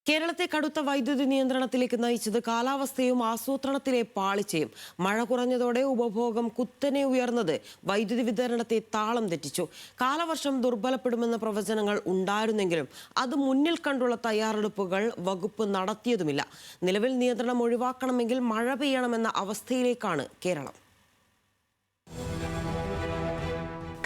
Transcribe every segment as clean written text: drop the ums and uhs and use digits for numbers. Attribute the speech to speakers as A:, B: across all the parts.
A: കേരളത്തെ കടുത്ത വൈദ്യുതി നിയന്ത്രണത്തിലേക്ക് നയിച്ചത് കാലാവസ്ഥയും ആസൂത്രണത്തിലെ പാളിച്ചയും. മഴ കുറഞ്ഞതോടെ ഉപഭോഗം കുത്തനെ ഉയർന്നത് വൈദ്യുതി വിതരണത്തെ താളം തെറ്റിച്ചു. കാലവർഷം ദുർബലപ്പെടുമെന്ന പ്രവചനങ്ങൾ ഉണ്ടായിരുന്നെങ്കിലും അത് മുന്നിൽ കണ്ടുള്ള തയ്യാറെടുപ്പുകൾ വകുപ്പ് നടത്തിയതുമില്ല. നിലവിൽ നിയന്ത്രണം ഒഴിവാക്കണമെങ്കിൽ മഴ പെയ്യണമെന്ന അവസ്ഥയിലേക്കാണ് കേരളം.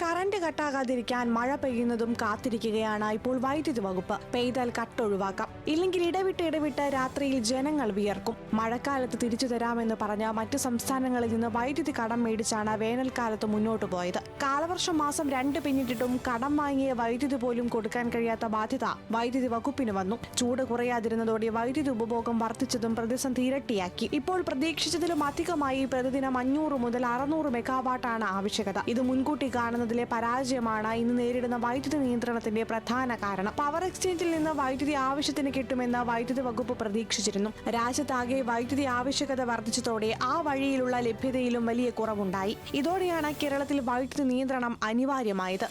B: കറന്റ് കട്ടാകാതിരിക്കാൻ മഴ പെയ്യുന്നതും കാത്തിരിക്കുകയാണ് ഇപ്പോൾ വൈദ്യുതി വകുപ്പ്. പെയ്താൽ കട്ട് ഒഴിവാക്കാം, ഇല്ലെങ്കിൽ ഇടവിട്ട് രാത്രിയിൽ ജനങ്ങൾ വിയർക്കും. മഴക്കാലത്ത് തിരിച്ചു തരാമെന്ന് പറഞ്ഞ മറ്റു സംസ്ഥാനങ്ങളിൽ നിന്ന് വൈദ്യുതി കടം മേടിച്ചാണ് വേനൽക്കാലത്ത് മുന്നോട്ട് പോയത്. കാലവർഷം മാസം 2 പിന്നിട്ടിട്ടും കടം വാങ്ങിയ വൈദ്യുതി പോലും കൊടുക്കാൻ കഴിയാത്ത ബാധ്യത വൈദ്യുതി വകുപ്പിന് വന്നു. ചൂട് കുറയാതിരുന്നതോടെ വൈദ്യുതി ഉപഭോഗം വർദ്ധിച്ചതും പ്രതിസന്ധി ഇരട്ടിയാക്കി. ഇപ്പോൾ പ്രതീക്ഷിച്ചതിലും അധികമായി പ്രതിദിനം 500 മുതൽ 600 മെഗാവാട്ടാണ് ആവശ്യകത. ഇത് മുൻകൂട്ടി കാണുന്നതിലെ പരാജയമാണ് ഇന്ന് നേരിടുന്ന വൈദ്യുതി നിയന്ത്രണത്തിന്റെ പ്രധാന കാരണം. പവർ എക്സ്ചേഞ്ചിൽ നിന്ന് വൈദ്യുതി ആവശ്യത്തിന് കിട്ടുമെന്ന് വൈദ്യുതി വകുപ്പ് പ്രതീക്ഷിച്ചിരുന്നു. രാജ്യത്താകെ വൈദ്യുതി ആവശ്യകത വർദ്ധിച്ചതോടെ ആ വഴിയിലുള്ള ലഭ്യതയിലും വലിയ കുറവുണ്ടായി. ഇതോടെയാണ് കേരളത്തിൽ വൈദ്യുതി നിയന്ത്രണം അനിവാര്യമായത്.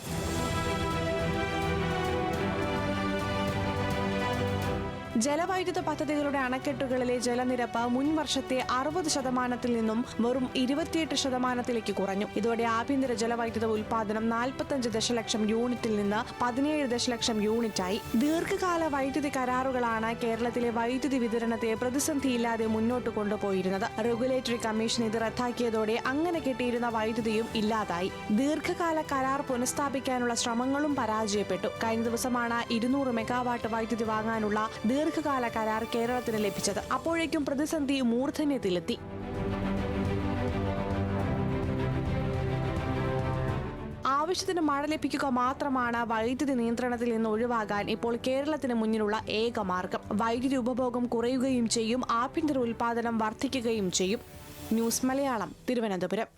B: ജലവൈദ്യുത പദ്ധതികളുടെ അണക്കെട്ടുകളിലെ ജലനിരപ്പ് മുൻ വർഷത്തെ 60% നിന്നും വെറും 28% കുറഞ്ഞു. ഇതോടെ ആഭ്യന്തര ജലവൈദ്യുത ഉൽപാദനം 45 ദശലക്ഷം യൂണിറ്റിൽ നിന്ന് 17 ദശലക്ഷം യൂണിറ്റായി. ദീർഘകാല വൈദ്യുതി കരാറുകളാണ് കേരളത്തിലെ വൈദ്യുതി വിതരണത്തെ പ്രതിസന്ധിയില്ലാതെ മുന്നോട്ട് കൊണ്ടുപോയിരുന്നത്. റെഗുലേറ്ററി കമ്മീഷൻ ഇത് റദ്ദാക്കിയതോടെ അങ്ങനെ കിട്ടിയിരുന്ന വൈദ്യുതിയും ഇല്ലാതായി. ദീർഘകാല കരാർ പുനഃസ്ഥാപിക്കാനുള്ള ശ്രമങ്ങളും പരാജയപ്പെട്ടു. കഴിഞ്ഞ ദിവസമാണ് 200 മെഗാവാട്ട് വൈദ്യുതി വാങ്ങാനുള്ള ദീർഘകാല കരാർ കേരളത്തിന് ലഭിച്ചത്. അപ്പോഴേക്കും പ്രതിസന്ധി മൂർധന്യത്തിലെത്തി. ആവശ്യത്തിന് മഴ ലഭിക്കുക മാത്രമാണ് വൈദ്യുതി നിയന്ത്രണത്തിൽ നിന്ന് ഒഴിവാകാൻ ഇപ്പോൾ കേരളത്തിന് മുന്നിലുള്ള ഏക മാർഗം. വൈദ്യുതി ഉപഭോഗം കുറയുകയും ചെയ്യും, ആഭ്യന്തര ഉൽപാദനം വർദ്ധിക്കുകയും ചെയ്യും. ന്യൂസ് മലയാളം, തിരുവനന്തപുരം.